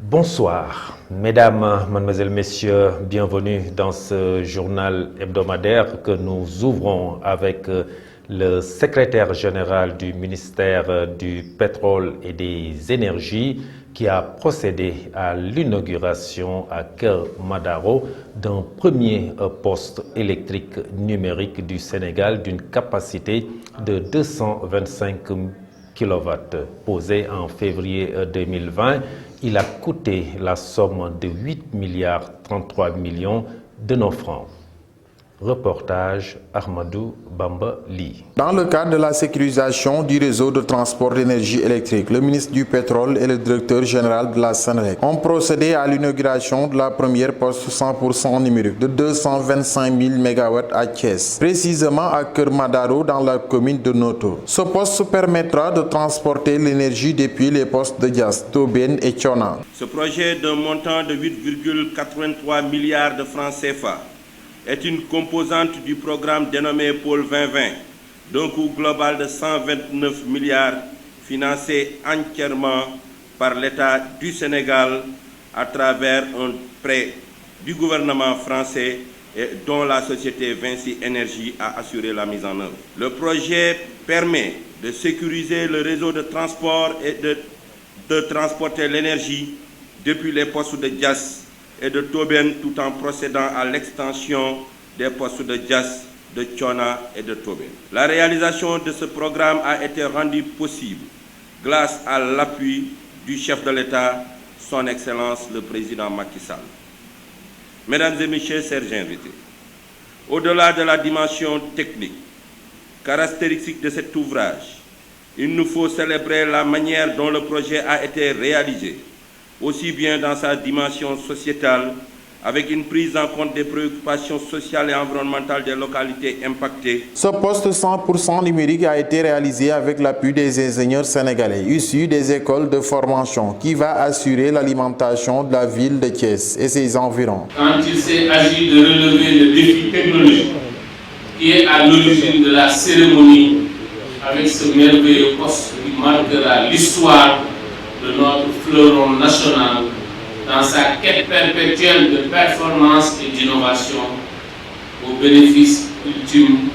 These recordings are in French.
Bonsoir, mesdames, mademoiselles, messieurs, bienvenue dans ce journal hebdomadaire que nous ouvrons avec le secrétaire général du ministère du Pétrole et des Énergies qui a procédé à l'inauguration à Keur Madaro d'un premier poste électrique numérique du Sénégal d'une capacité de 225 kW. Posé en février 2020, il a coûté la somme de 8 milliards 33 millions de nos francs. Reportage Ahmadou Bamba Li. Dans le cadre de la sécurisation du réseau de transport d'énergie électrique, le ministre du Pétrole et le directeur général de la Sénélec ont procédé à l'inauguration de la première poste 100% numérique de 225 000 MW à Thiès, précisément à Keur Madaro dans la commune de Noto. Ce poste permettra de transporter l'énergie depuis les postes de Diass, Tobène et Thiona. Ce projet d'un montant de 8,83 milliards de francs CFA est une composante du programme dénommé Pôle 2020, d'un coût global de 129 milliards financé entièrement par l'État du Sénégal à travers un prêt du gouvernement français et dont la société Vinci Énergie a assuré la mise en œuvre. Le projet permet de sécuriser le réseau de transport et de transporter l'énergie depuis les postes de Diass et de Tobène tout en procédant à l'extension des postes de Diass, de Thiona et de Tobène. La réalisation de ce programme a été rendue possible grâce à l'appui du chef de l'État, son Excellence le Président Macky Sall. Mesdames et messieurs, chers invités, au-delà de la dimension technique caractéristique de cet ouvrage, il nous faut célébrer la manière dont le projet a été réalisé, aussi bien dans sa dimension sociétale, avec une prise en compte des préoccupations sociales et environnementales des localités impactées. Ce poste 100% numérique a été réalisé avec l'appui des ingénieurs sénégalais issus des écoles de formation qui va assurer l'alimentation de la ville de Thiès et ses environs. Quand il s'est agi de relever le défi technologique qui est à l'origine de la cérémonie avec ce merveilleux poste qui marquera l'histoire de notre fleuron national dans sa quête perpétuelle de performance et d'innovation au bénéfice ultime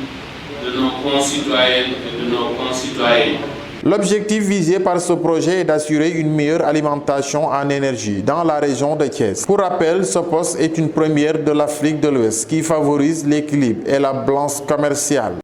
de nos concitoyennes et de nos concitoyens. L'objectif visé par ce projet est d'assurer une meilleure alimentation en énergie dans la région de Thiès. Pour rappel, ce poste est une première de l'Afrique de l'Ouest qui favorise l'équilibre et la balance commerciale.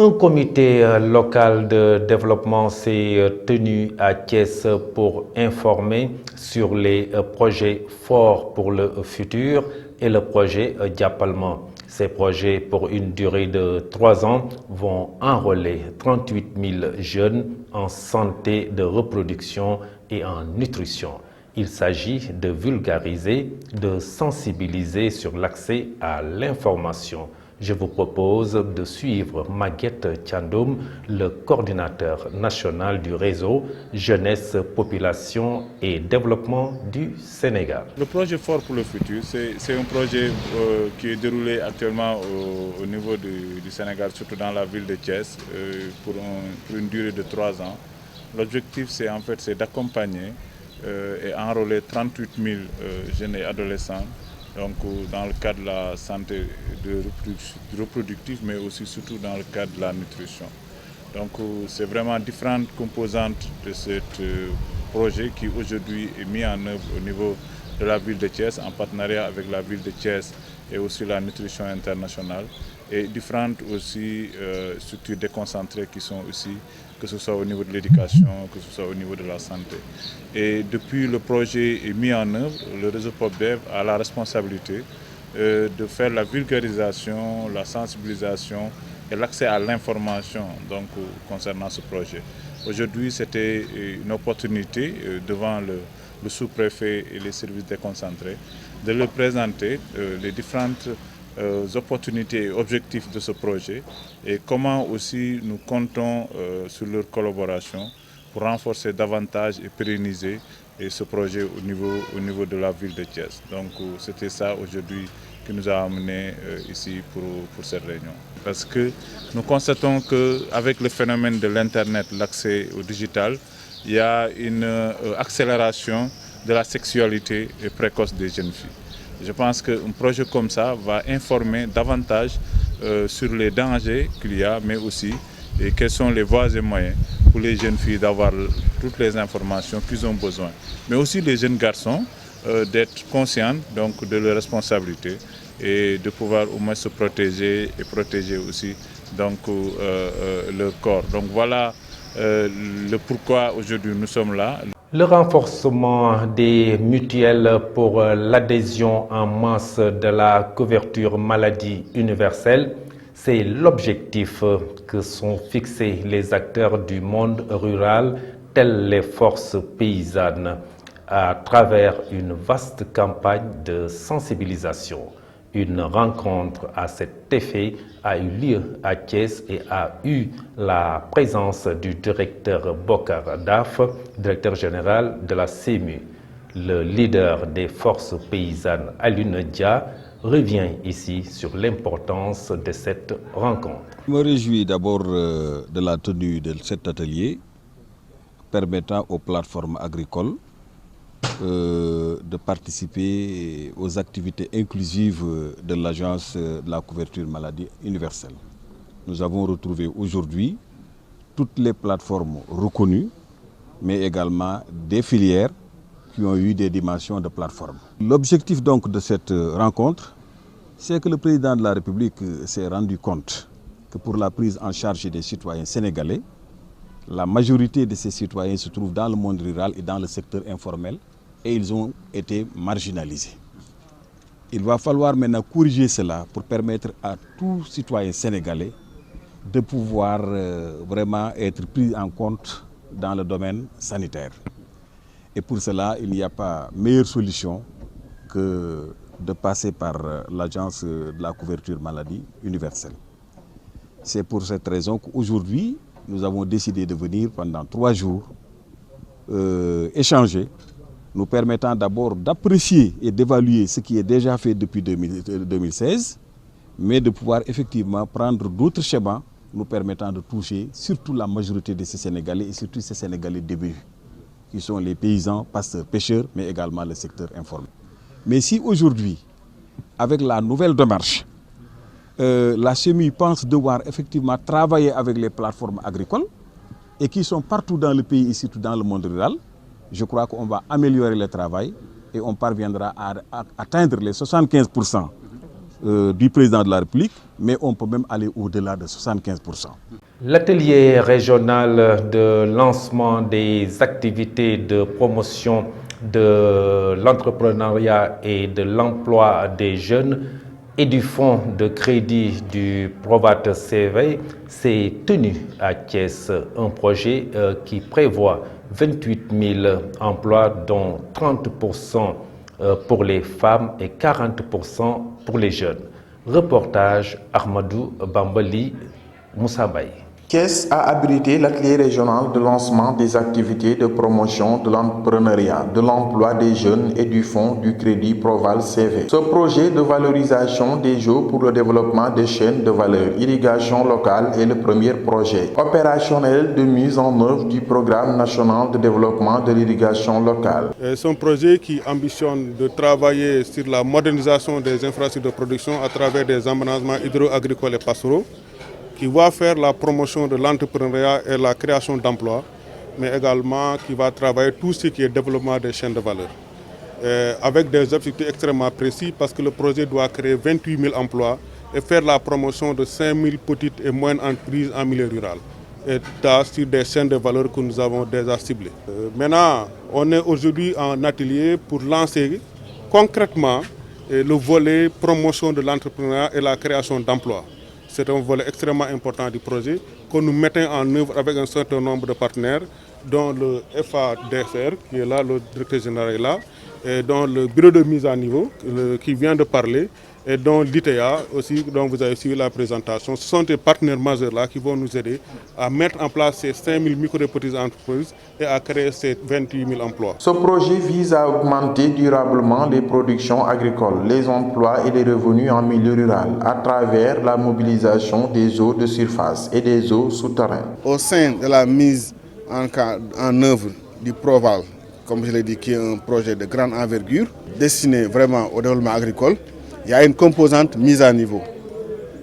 Un comité local de développement s'est tenu à Thiès pour informer sur les projets forts pour le futur et le projet Diapalman. Ces projets, pour une durée de 3 ans, vont enrôler 38 000 jeunes en santé de reproduction et en nutrition. Il s'agit de vulgariser, de sensibiliser sur l'accès à l'information. Je vous propose de suivre Maguette Thiandoum, le coordinateur national du réseau Jeunesse, Population et Développement du Sénégal. Le projet Fort pour le futur, c'est un projet qui est déroulé actuellement au niveau du Sénégal, surtout dans la ville de Thiès, pour une durée de 3 ans. L'objectif, c'est d'accompagner et enrôler 38 000 jeunes et adolescents. Donc, dans le cadre de la santé reproductive, mais aussi surtout dans le cadre de la nutrition. Donc, c'est vraiment différentes composantes de ce projet qui aujourd'hui est mis en œuvre au niveau de la ville de Thiès, en partenariat avec la ville de Thiès et aussi la nutrition internationale, et différentes aussi structures déconcentrées qui sont aussi, que ce soit au niveau de l'éducation, que ce soit au niveau de la santé. Et depuis le projet est mis en œuvre, le réseau PopDev a la responsabilité de faire la vulgarisation, la sensibilisation et l'accès à l'information concernant ce projet. Aujourd'hui, c'était une opportunité devant le sous-préfet et les services déconcentrés de leur présenter les différentes opportunités et objectifs de ce projet et comment aussi nous comptons sur leur collaboration pour renforcer davantage et pérenniser ce projet au niveau de la ville de Thiès. Donc c'était ça aujourd'hui qui nous a amenés ici pour cette réunion. Parce que nous constatons qu'avec le phénomène de l'Internet, l'accès au digital, il y a une accélération de la sexualité précoce des jeunes filles. Je pense qu'un projet comme ça va informer davantage sur les dangers qu'il y a, mais aussi et quelles sont les voies et moyens pour les jeunes filles d'avoir toutes les informations qu'ils ont besoin. Mais aussi les jeunes garçons d'être conscients donc, de leurs responsabilités et de pouvoir au moins se protéger et protéger aussi donc, leur corps. Donc voilà le pourquoi aujourd'hui nous sommes là. Le renforcement des mutuelles pour l'adhésion en masse de la couverture maladie universelle, c'est l'objectif que sont fixés les acteurs du monde rural, telles les forces paysannes, à travers une vaste campagne de sensibilisation. Une rencontre à cet effet a eu lieu à Thiès et a eu la présence du directeur Bokar Daf, directeur général de la CEMU. Le leader des forces paysannes, Alioune Dia, revient ici sur l'importance de cette rencontre. Je me réjouis d'abord de la tenue de cet atelier permettant aux plateformes agricoles de participer aux activités inclusives de l'Agence de la couverture maladie universelle. Nous avons retrouvé aujourd'hui toutes les plateformes reconnues, mais également des filières qui ont eu des dimensions de plateforme. L'objectif donc de cette rencontre, c'est que le président de la République s'est rendu compte que pour la prise en charge des citoyens sénégalais, la majorité de ces citoyens se trouvent dans le monde rural et dans le secteur informel et ils ont été marginalisés. Il va falloir maintenant corriger cela pour permettre à tout citoyen sénégalais de pouvoir vraiment être pris en compte dans le domaine sanitaire. Et pour cela, il n'y a pas meilleure solution que de passer par l'Agence de la couverture maladie universelle. C'est pour cette raison qu'aujourd'hui, nous avons décidé de venir pendant 3 jours échanger, nous permettant d'abord d'apprécier et d'évaluer ce qui est déjà fait depuis 2016, mais de pouvoir effectivement prendre d'autres schémas nous permettant de toucher surtout la majorité de ces Sénégalais et surtout ces Sénégalais débuts, qui sont les paysans, pasteurs, pêcheurs, mais également le secteur informel. Mais si aujourd'hui, avec la nouvelle démarche, la CEMU pense devoir effectivement travailler avec les plateformes agricoles et qui sont partout dans le pays et surtout dans le monde rural, je crois qu'on va améliorer le travail et on parviendra à atteindre les 75% du président de la République, mais on peut même aller au-delà de 75%. L'atelier régional de lancement des activités de promotion de l'entrepreneuriat et de l'emploi des jeunes et du fonds de crédit du Provat CV s'est tenu à Thiès, un projet qui prévoit 28 000 emplois, dont 30% pour les femmes et 40% pour les jeunes. Reportage Ahmadou Bambali Moussabaye. Thiès a abrité l'atelier régional de lancement des activités de promotion de l'entrepreneuriat, de l'emploi des jeunes et du fonds du crédit Proval CV. Ce projet de valorisation des jeux pour le développement des chaînes de valeur irrigation locale est le premier projet opérationnel de mise en œuvre du programme national de développement de l'irrigation locale. C'est un projet qui ambitionne de travailler sur la modernisation des infrastructures de production à travers des aménagements hydro-agricoles et pastoraux, qui va faire la promotion de l'entrepreneuriat et la création d'emplois, mais également qui va travailler tout ce qui est développement des chaînes de valeur. Avec des objectifs extrêmement précis parce que le projet doit créer 28 000 emplois et faire la promotion de 5 000 petites et moyennes entreprises en milieu rural. Et sur des chaînes de valeur que nous avons déjà ciblées. Maintenant, on est aujourd'hui en atelier pour lancer concrètement le volet promotion de l'entrepreneuriat et la création d'emplois. C'est un volet extrêmement important du projet que nous mettons en œuvre avec un certain nombre de partenaires, dont le FADFR, qui est là, le directeur général est là, et dont le bureau de mise à niveau, qui vient de parler, et dont l'ITA aussi, dont vous avez suivi la présentation. Ce sont des partenaires majeurs là qui vont nous aider à mettre en place ces 5 000 micro et petites entreprises et à créer ces 28 000 emplois. Ce projet vise à augmenter durablement les productions agricoles, les emplois et les revenus en milieu rural à travers la mobilisation des eaux de surface et des eaux souterraines. Au sein de la mise en œuvre du Proval, comme je l'ai dit, qui est un projet de grande envergure, destiné vraiment au développement agricole. Il y a une composante mise à niveau.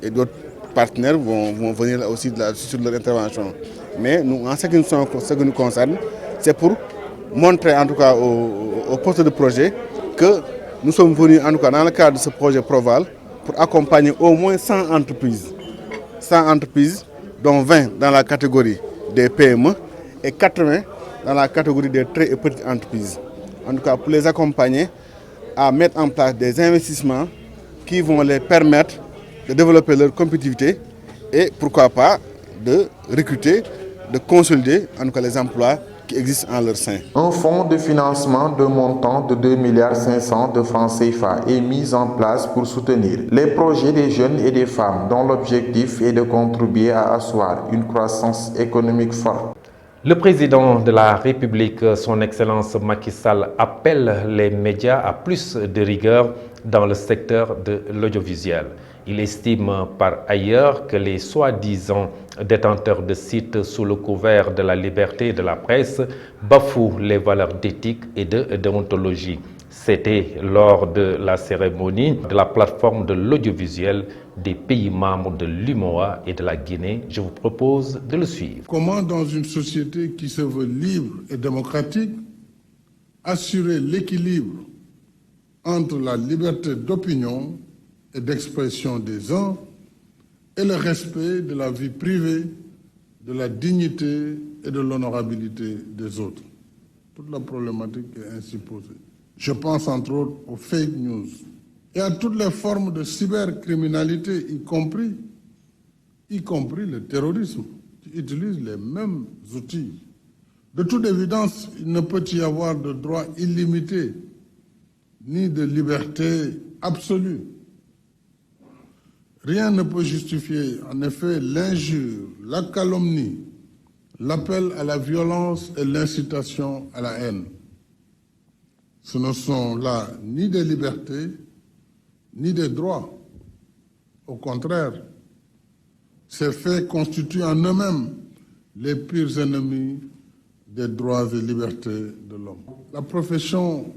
Et d'autres partenaires vont venir aussi sur leur intervention. Mais nous, en ce qui nous concerne, c'est pour montrer en tout cas aux porteurs de projet que nous sommes venus en tout cas dans le cadre de ce projet Proval pour accompagner au moins 100 entreprises. 100 entreprises, dont 20 dans la catégorie des PME et 80 dans la catégorie des très et petites entreprises. En tout cas, pour les accompagner à mettre en place des investissements qui vont les permettre de développer leur compétitivité et pourquoi pas de recruter, de consolider en tout cas les emplois qui existent en leur sein. Un fonds de financement de montant de 2,5 milliards de francs CFA est mis en place pour soutenir les projets des jeunes et des femmes dont l'objectif est de contribuer à asseoir une croissance économique forte. Le président de la République, son Excellence Macky Sall, appelle les médias à plus de rigueur dans le secteur de l'audiovisuel. Il estime par ailleurs que les soi-disant détenteurs de sites sous le couvert de la liberté de la presse bafouent les valeurs d'éthique et de déontologie. C'était lors de la cérémonie de la plateforme de l'audiovisuel des pays membres de l'UMOA et de la Guinée. Je vous propose de le suivre. Comment, dans une société qui se veut libre et démocratique, assurer l'équilibre entre la liberté d'opinion et d'expression des uns et le respect de la vie privée, de la dignité et de l'honorabilité des autres. Toute la problématique est ainsi posée. Je pense entre autres aux fake news et à toutes les formes de cybercriminalité, y compris le terrorisme, qui utilise les mêmes outils. De toute évidence, il ne peut y avoir de droit illimité, ni de liberté absolue. Rien ne peut justifier, en effet, l'injure, la calomnie, l'appel à la violence et l'incitation à la haine. Ce ne sont là ni des libertés, ni des droits. Au contraire, ces faits constituent en eux-mêmes les pires ennemis des droits et libertés de l'homme. La profession,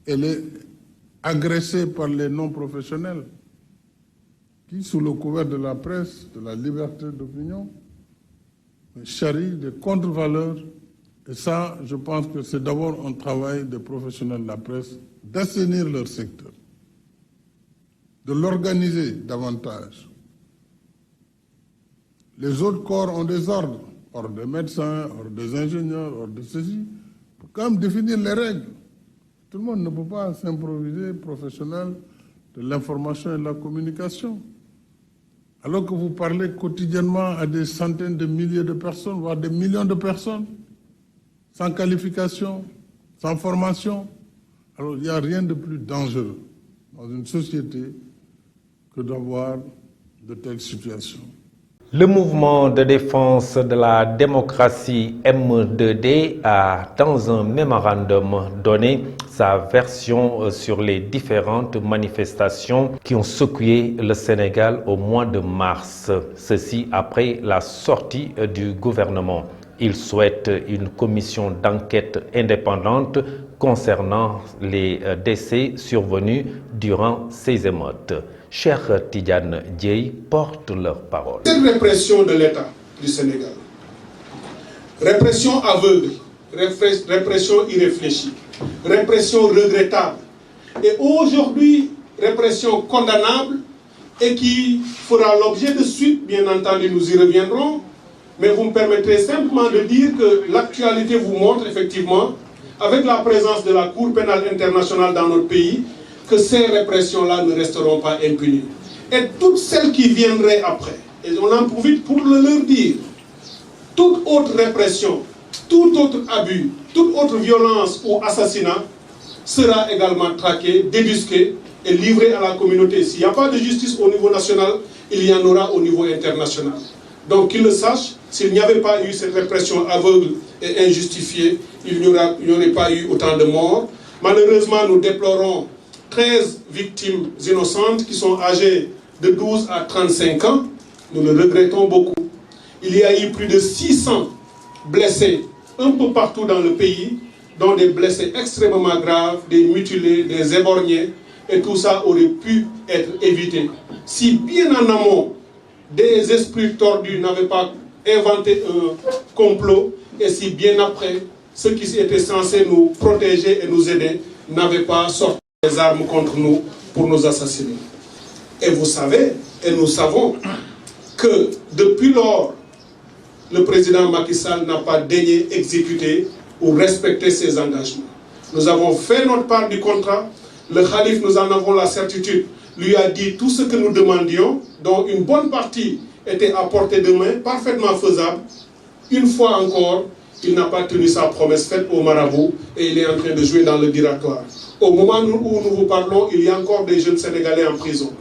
elle est agressée par les non-professionnels qui, sous le couvert de la presse, de la liberté d'opinion, charrient des contre-valeurs. Et ça, je pense que c'est d'abord un travail des professionnels de la presse d'assainir leur secteur, de l'organiser davantage. Les autres corps ont des ordres des médecins, ordre des ingénieurs, ordre de ceci, pour quand même définir les règles. Tout le monde ne peut pas s'improviser professionnel de l'information et de la communication. Alors que vous parlez quotidiennement à des centaines de milliers de personnes, voire des millions de personnes, sans qualification, sans formation, alors il n'y a rien de plus dangereux dans une société que d'avoir de telles situations. Le mouvement de défense de la démocratie M2D a, dans un mémorandum, donné sa version sur les différentes manifestations qui ont secoué le Sénégal au mois de mars. Ceci après la sortie du gouvernement. Il souhaite une commission d'enquête indépendante concernant les décès survenus durant ces émeutes. Cheikh Tidiane Dièye porte leur parole. Cette répression de l'État du Sénégal, répression aveugle, répression irréfléchie, répression regrettable et aujourd'hui répression condamnable et qui fera l'objet de suites, bien entendu nous y reviendrons, mais vous me permettrez simplement de dire que l'actualité vous montre effectivement, avec la présence de la Cour pénale internationale dans notre pays, que ces répressions-là ne resteront pas impunies. Et toutes celles qui viendraient après, et on en profite pour le leur dire, toute autre répression, tout autre abus, toute autre violence ou assassinat sera également traqué, débusqué et livré à la communauté. S'il n'y a pas de justice au niveau national, il y en aura au niveau international. Donc qu'ils le sachent, s'il n'y avait pas eu cette répression aveugle et injustifiée, il n'y aurait pas eu autant de morts. Malheureusement, nous déplorons 13 victimes innocentes qui sont âgées de 12 à 35 ans. Nous le regrettons beaucoup. Il y a eu plus de 600 blessés un peu partout dans le pays, dont des blessés extrêmement graves, des mutilés, des éborgnés, et tout ça aurait pu être évité si bien en amont des esprits tordus n'avaient pas inventé un complot et si bien après ceux qui étaient censés nous protéger et nous aider n'avaient pas sorti les armes contre nous pour nous assassiner. Et vous savez, et nous savons, que depuis lors, le président Macky Sall n'a pas daigné exécuter ou respecter ses engagements. Nous avons fait notre part du contrat. Le Khalif, nous en avons la certitude, lui a dit tout ce que nous demandions, dont une bonne partie était à portée de main, parfaitement faisable. Une fois encore, il n'a pas tenu sa promesse faite au marabout et il est en train de jouer dans le directoire. Au moment où nous vous parlons, il y a encore des jeunes Sénégalais en prison.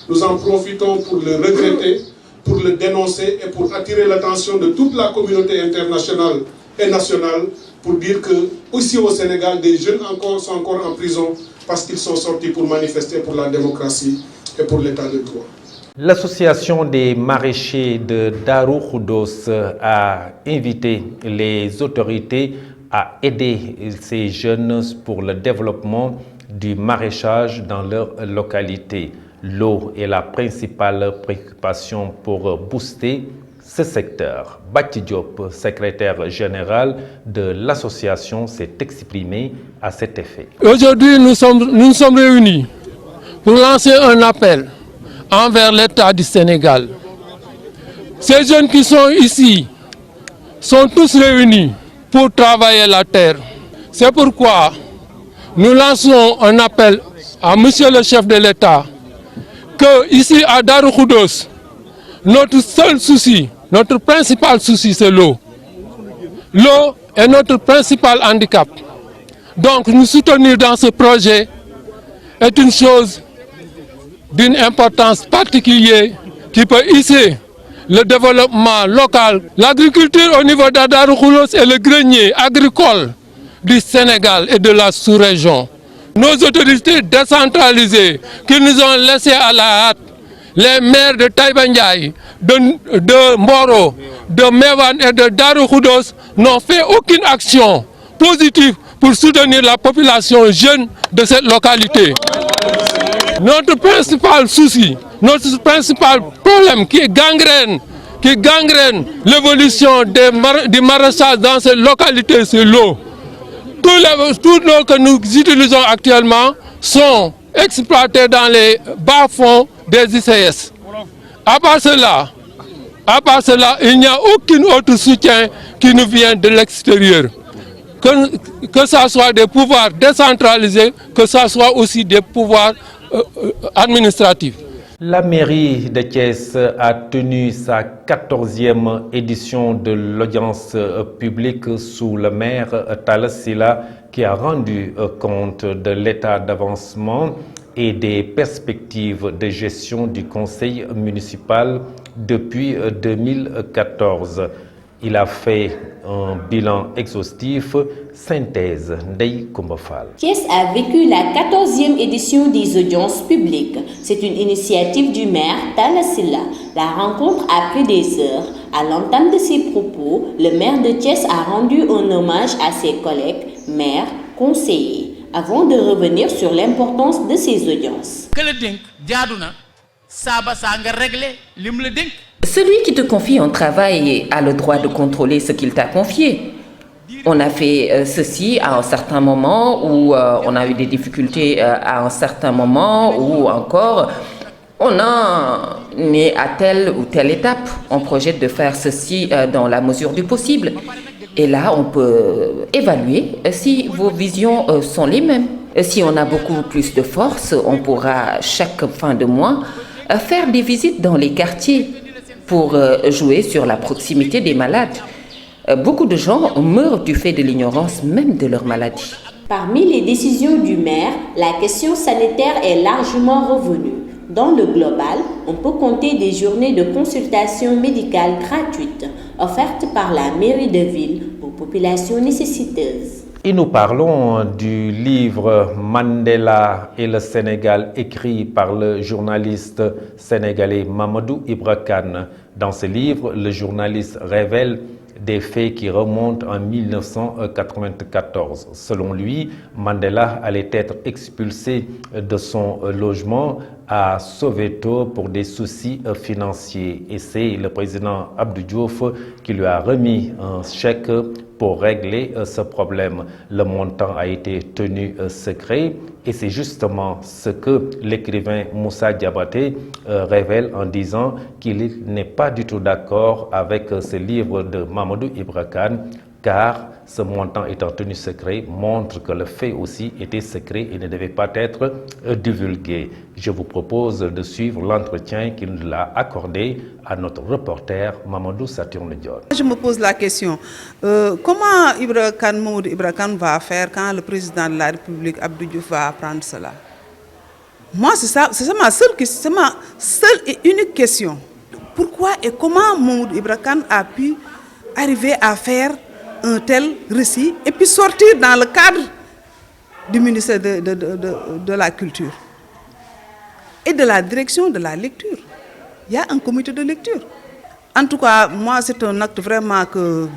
Nous en profitons pour le regretter, pour le dénoncer et pour attirer l'attention de toute la communauté internationale et nationale pour dire que, aussi au Sénégal, des jeunes sont encore en prison parce qu'ils sont sortis pour manifester pour la démocratie et pour l'état de droit. L'association des maraîchers de Darou Khoudoss a invité les autorités à aider ces jeunes pour le développement du maraîchage dans leur localité. L'eau est la principale préoccupation pour booster ce secteur. Bati Diop, secrétaire général de l'association, s'est exprimé à cet effet. Aujourd'hui, nous sommes réunis pour lancer un appel envers l'État du Sénégal. Ces jeunes qui sont ici sont tous réunis pour travailler la terre. C'est pourquoi nous lançons un appel à Monsieur le chef de l'État que ici à Darou Khoudoss, notre seul souci, notre principal souci, c'est l'eau. L'eau est notre principal handicap. Donc nous soutenir dans ce projet est une chose d'une importance particulière qui peut hisser le développement local. L'agriculture au niveau de Darou Khoudoss est le grenier agricole du Sénégal et de la sous-région. Nos autorités décentralisées qui nous ont laissés à la hâte, les maires de Taïba Ndiaye, de Mboro, de Mewan et de Darou Khoudoss n'ont fait aucune action positive pour soutenir la population jeune de cette localité. Notre principal souci, notre principal problème qui gangrène l'évolution du maraîchage dans cette localité, c'est l'eau. Toute l'eau que nous utilisons actuellement sont exploitées dans les bas-fonds des ICS. À part cela, il n'y a aucun autre soutien qui nous vient de l'extérieur. Que ce soit des pouvoirs décentralisés, que ce soit aussi des pouvoirs administratifs. La mairie de Thiès a tenu sa 14e édition de l'audience publique sous le maire Talla Sylla qui a rendu compte de l'état d'avancement et des perspectives de gestion du conseil municipal depuis 2014. Il a fait un bilan exhaustif. Synthèse Ndeye Coumba Fall. Thiès a vécu la 14e édition des audiences publiques. C'est une initiative du maire Talla Sylla. La rencontre a pris des heures. À l'entame de ses propos, le maire de Thiès a rendu un hommage à ses collègues, maires, conseillers, avant de revenir sur l'importance de ces audiences. Celui qui te confie un travail a le droit de contrôler ce qu'il t'a confié. On a fait ceci à un certain moment, ou on a eu des difficultés à un certain moment, ou encore on est à telle ou telle étape. On projette de faire ceci dans la mesure du possible. Et là, on peut évaluer si vos visions sont les mêmes. Si on a beaucoup plus de force, on pourra chaque fin de mois faire des visites dans les quartiers pour jouer sur la proximité des malades. Beaucoup de gens meurent du fait de l'ignorance même de leur maladie. Parmi les décisions du maire, la question sanitaire est largement revenue. Dans le global, on peut compter des journées de consultation médicale gratuites offertes par la mairie de ville aux populations nécessiteuses. Et nous parlons du livre Mandela et le Sénégal, écrit par le journaliste sénégalais Mamadou Ibra Kane. Dans ce livre, le journaliste révèle des faits qui remontent en 1994. Selon lui, Mandela allait être expulsé de son logement à Soweto pour des soucis financiers. Et c'est le président Abdou Diouf qui lui a remis un chèque pour régler ce problème. Le montant a été tenu secret et c'est justement ce que l'écrivain Moussa Diabaté révèle en disant qu'il n'est pas du tout d'accord avec ce livre de Mamadou Ibra Kane, car ce montant étant tenu secret montre que le fait aussi était secret et ne devait pas être divulgué. Je vous propose de suivre l'entretien qu'il nous a accordé à notre reporter Mamadou Saturne Dior. Je me pose la question, comment Mamadou Ibra Kane va faire quand le président de la République, Abdou Diouf, va apprendre cela? Moi, c'est ma seule et unique question. Pourquoi et comment Mamadou Ibra Kane a pu arriver à faire un tel récit et puis sortir dans le cadre du ministère de la Culture et de la direction de la lecture. Il y a un comité de lecture. En tout cas, moi, c'est un acte vraiment que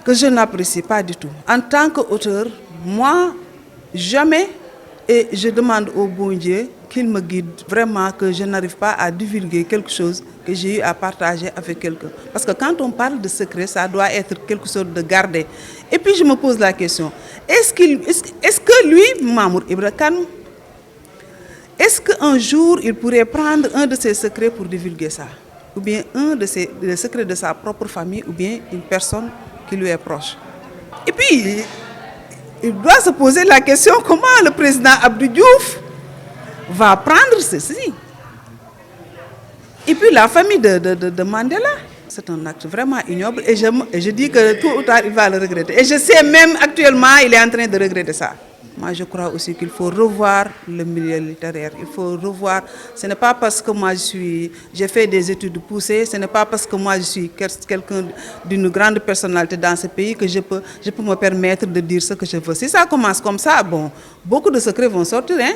je n'apprécie pas du tout. En tant qu'auteur, moi, jamais, et je demande au bon Dieu qu'il me guide vraiment, que je n'arrive pas à divulguer quelque chose que j'ai eu à partager avec quelqu'un. Parce que quand on parle de secret, ça doit être quelque chose de gardé. Et puis je me pose la question, est-ce que lui, Mamour Ibra Kane, est-ce qu'un jour il pourrait prendre un de ses secrets pour divulguer ça? Ou bien un de ses secrets de sa propre famille, ou bien une personne qui lui est proche? Et puis, il doit se poser la question, comment le président Abdou Diouf va prendre ceci? Et puis la famille de Mandela, c'est un acte vraiment ignoble et je dis que tôt ou tard il va le regretter. Et je sais même actuellement il est en train de regretter ça. Moi je crois aussi qu'il faut revoir le milieu littéraire, il faut revoir, ce n'est pas parce que moi j'ai fait des études poussées, ce n'est pas parce que moi je suis quelqu'un d'une grande personnalité dans ce pays que je peux me permettre de dire ce que je veux. Si ça commence comme ça, bon, beaucoup de secrets vont sortir, hein.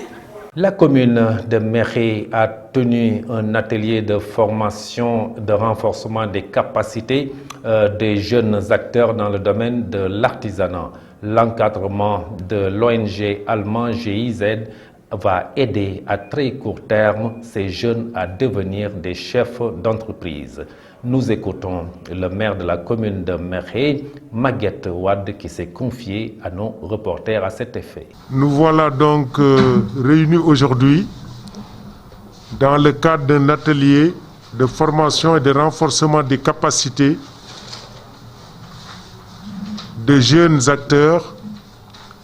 La commune de Mekhe a tenu un atelier de formation, de renforcement des capacités des jeunes acteurs dans le domaine de l'artisanat. L'encadrement de l'ONG allemand GIZ va aider à très court terme ces jeunes à devenir des chefs d'entreprise. Nous écoutons le maire de la commune de Mekhe, Maguette Wade, qui s'est confié à nos reporters à cet effet. Nous voilà donc réunis aujourd'hui dans le cadre d'un atelier de formation et de renforcement des capacités de jeunes acteurs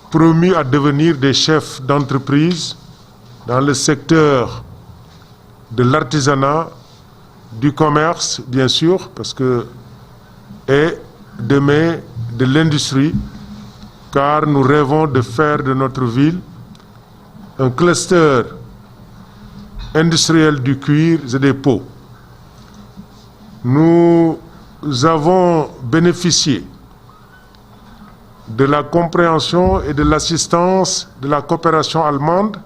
promus à devenir des chefs d'entreprise dans le secteur de l'artisanat, du commerce, bien sûr, parce que, et demain de l'industrie, car nous rêvons de faire de notre ville un cluster industriel du cuir et des peaux. Nous avons bénéficié de la compréhension et de l'assistance de la coopération allemande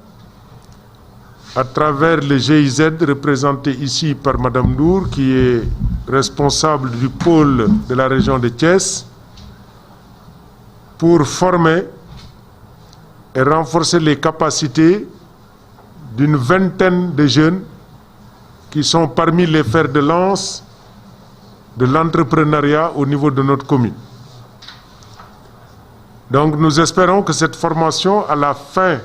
à travers le GIZ représenté ici par Madame Dour, qui est responsable du pôle de la région de Thiès, pour former et renforcer les capacités d'une vingtaine de jeunes qui sont parmi les fers de lance de l'entrepreneuriat au niveau de notre commune. Donc nous espérons que cette formation, à la fin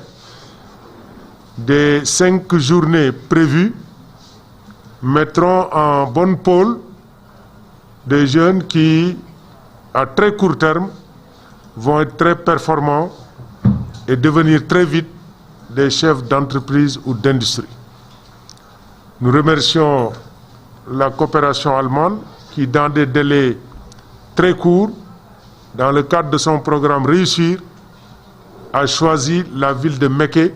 des 5 journées prévues, mettront en bonne pôle des jeunes qui, à très court terme, vont être très performants et devenir très vite des chefs d'entreprise ou d'industrie. Nous remercions la coopération allemande qui, dans des délais très courts, dans le cadre de son programme Réussir, a choisi la ville de Mekhe.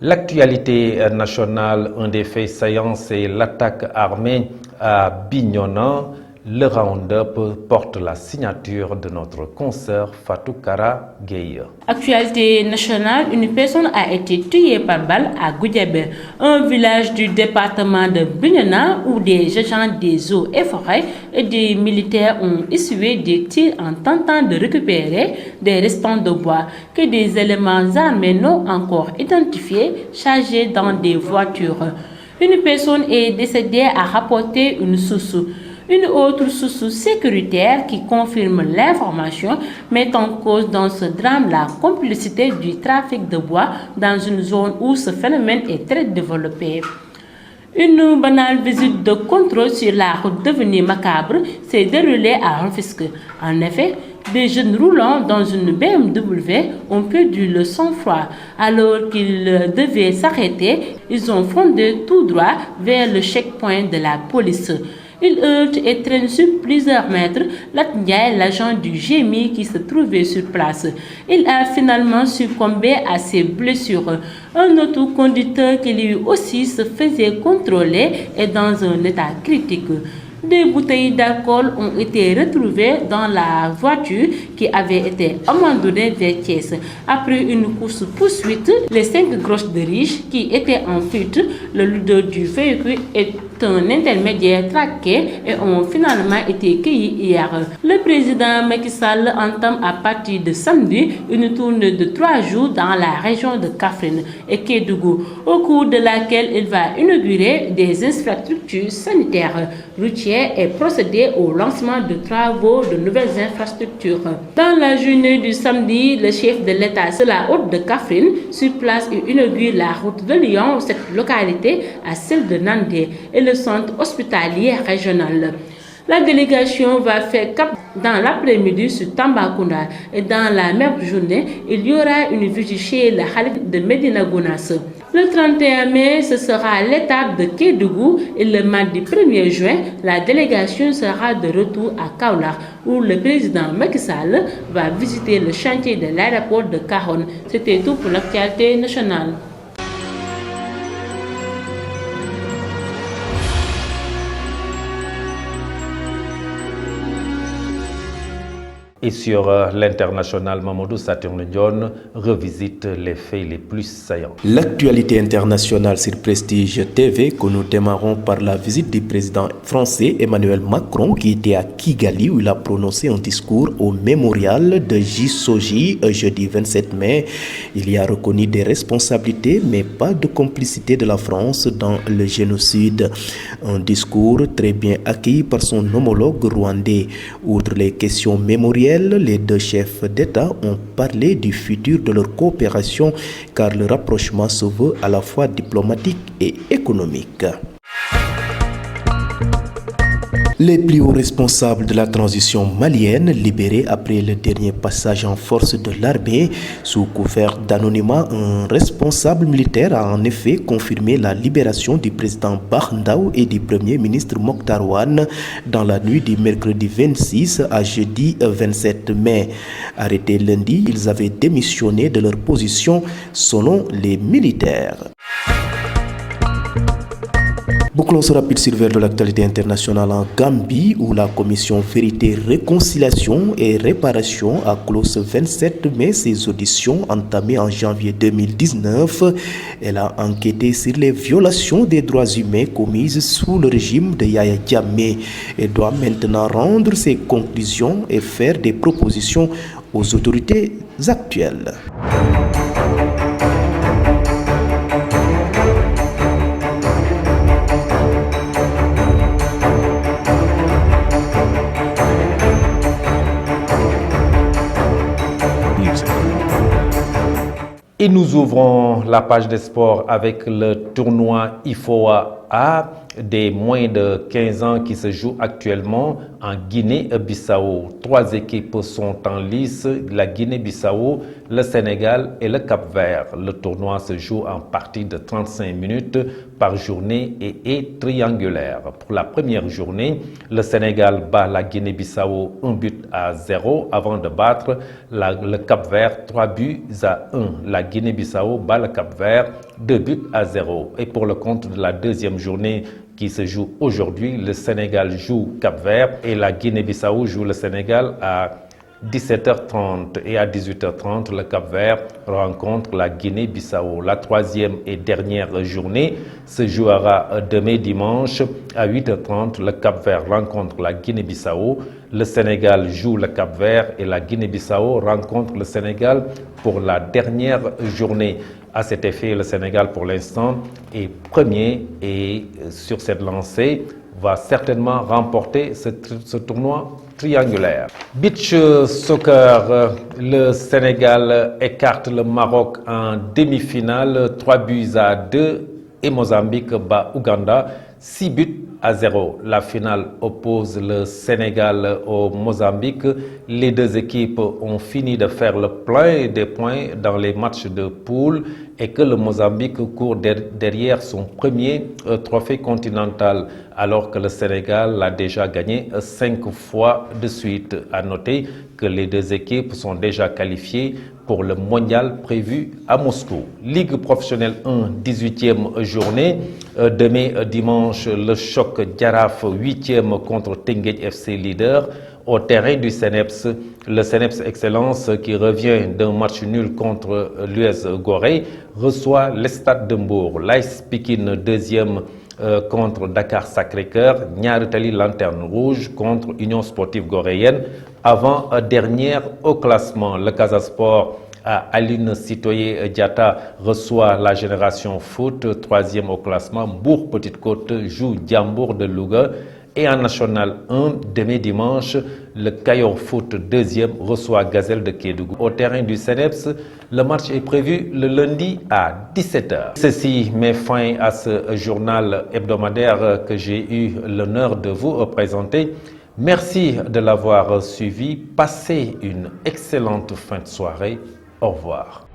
L'actualité nationale, un des faits saillants, c'est l'attaque armée à Bignona. Le round-up porte la signature de notre consoeur Fatou Kara Gueye. Actualité nationale, une personne a été tuée par balle à Goudiabé, un village du département de Bignona où des agents des eaux et forêts et des militaires ont essuyé des tirs en tentant de récupérer des restants de bois que des éléments armés non encore identifiés chargés dans des voitures. Une personne est décédée, a rapporté une source. Une autre source sécuritaire qui confirme l'information met en cause dans ce drame la complicité du trafic de bois dans une zone où ce phénomène est très développé. Une banale visite de contrôle sur la route devenue macabre s'est déroulée à Rufisque. En effet, des jeunes roulant dans une BMW ont perdu le sang-froid. Alors qu'ils devaient s'arrêter, ils ont fondé tout droit vers le checkpoint de la police. Il heurte et traîne sur plusieurs mètres Latniaï, l'agent du GMI qui se trouvait sur place. Il a finalement succombé à ses blessures. Un autre conducteur qui lui aussi se faisait contrôler est dans un état critique. Des bouteilles d'alcool ont été retrouvées dans la voiture qui avait été abandonnée vers Thiès. Après une course-poursuite, les 5 groches de riche qui étaient en fuite, le leader du véhicule est un intermédiaire traqué et ont finalement été cueillis hier. Le président Macky Sall entame à partir de samedi une tournée de 3 jours dans la région de Kaffrine et Kédougou, au cours de laquelle il va inaugurer des infrastructures sanitaires, routières et procéder au lancement de travaux de nouvelles infrastructures. Dans la journée du samedi, le chef de l'État de la Haute de Kaffrine sur place inaugure la route de Lyon, cette localité à celle de Nandé et le centre hospitalier régional. La délégation va faire cap dans l'après-midi sur Tambacounda et dans la même journée, il y aura une visite chez le Khalif de Medina Gounass. Le 31 mai, ce sera l'étape de Kédougou et le mardi 1er juin, la délégation sera de retour à Kaolack où le président Macky Sall va visiter le chantier de l'aéroport de Kahone. C'était tout pour l'actualité nationale. Et sur l'international, Mamadou Saturne Dione revisite les faits les plus saillants. L'actualité internationale sur Prestige TV que nous démarrons par la visite du président français Emmanuel Macron qui était à Kigali où il a prononcé un discours au mémorial de Gisoji jeudi 27 mai. Il y a reconnu des responsabilités mais pas de complicité de la France dans le génocide. Un discours très bien accueilli par son homologue rwandais. Outre les questions mémorielles, les deux chefs d'État ont parlé du futur de leur coopération car le rapprochement se veut à la fois diplomatique et économique. Les plus hauts responsables de la transition malienne, libérés après le dernier passage en force de l'armée, sous couvert d'anonymat, un responsable militaire a en effet confirmé la libération du président Barndao et du premier ministre Mokhtar Wane dans la nuit du mercredi 26 à jeudi 27 mai. Arrêtés lundi, ils avaient démissionné de leur position selon les militaires. Bouclons ce rapide survol de l'actualité internationale en Gambie où la commission Vérité, Réconciliation et Réparation a clos ce 27 mai ses auditions entamées en janvier 2019. Elle a enquêté sur les violations des droits humains commises sous le régime de Yahya Jammeh et doit maintenant rendre ses conclusions et faire des propositions aux autorités actuelles. Et nous ouvrons la page des sports avec le tournoi IFOA A des moins de 15 ans qui se joue actuellement en Guinée-Bissau. 3 équipes sont en lice, la Guinée-Bissau, le Sénégal et le Cap-Vert. Le tournoi se joue en partie de 35 minutes par journée et est triangulaire. Pour la première journée, le Sénégal bat la Guinée-Bissau 1-0 avant de battre le Cap-Vert 3-1. La Guinée-Bissau bat le Cap-Vert 2-0. Et pour le compte de la deuxième journée qui se joue aujourd'hui. Le Sénégal joue Cap-Vert et la Guinée-Bissau joue le Sénégal à 17h30 et à 18h30, le Cap-Vert rencontre la Guinée-Bissau. La troisième et dernière journée se jouera demain dimanche à 8h30. Le Cap-Vert rencontre la Guinée-Bissau. Le Sénégal joue le Cap-Vert et la Guinée-Bissau rencontre le Sénégal pour la dernière journée. À cet effet, le Sénégal pour l'instant est premier et sur cette lancée va certainement remporter ce tournoi triangulaire. Beach soccer, le Sénégal écarte le Maroc en demi-finale, 3-2 et Mozambique bat Ouganda 6-0. La finale oppose le Sénégal au Mozambique. Les deux équipes ont fini de faire le plein des points dans les matchs de poule et que le Mozambique court derrière son premier trophée continental alors que le Sénégal l'a déjà gagné 5 fois de suite. À noter que les deux équipes sont déjà qualifiées pour le mondial prévu à Moscou. Ligue professionnelle 1, 18e journée. Demain dimanche, le choc Jaraaf 8e contre Teungueth FC leader au terrain du CNEPS. Le CNEPS Excellence qui revient d'un match nul contre l'US Gorée reçoit le Stade de Mbour. l'AS Pikine 2e contre Dakar Sacré-Cœur. Niary Tally Lanterne Rouge contre Union Sportive Goréenne. Avant dernière au classement, le Casa Sport à Aline Sitoé Diatta reçoit la Génération Foot, 3e au classement. Mbour Petite Côte joue Diambour de Louga. Et en National 1, demain dimanche, le Kayor Foot 2e reçoit Gazelle de Kédougou. Au terrain du CNEPS, le match est prévu le lundi à 17h. Ceci met fin à ce journal hebdomadaire que j'ai eu l'honneur de vous présenter. Merci de l'avoir suivi. Passez une excellente fin de soirée. Au revoir.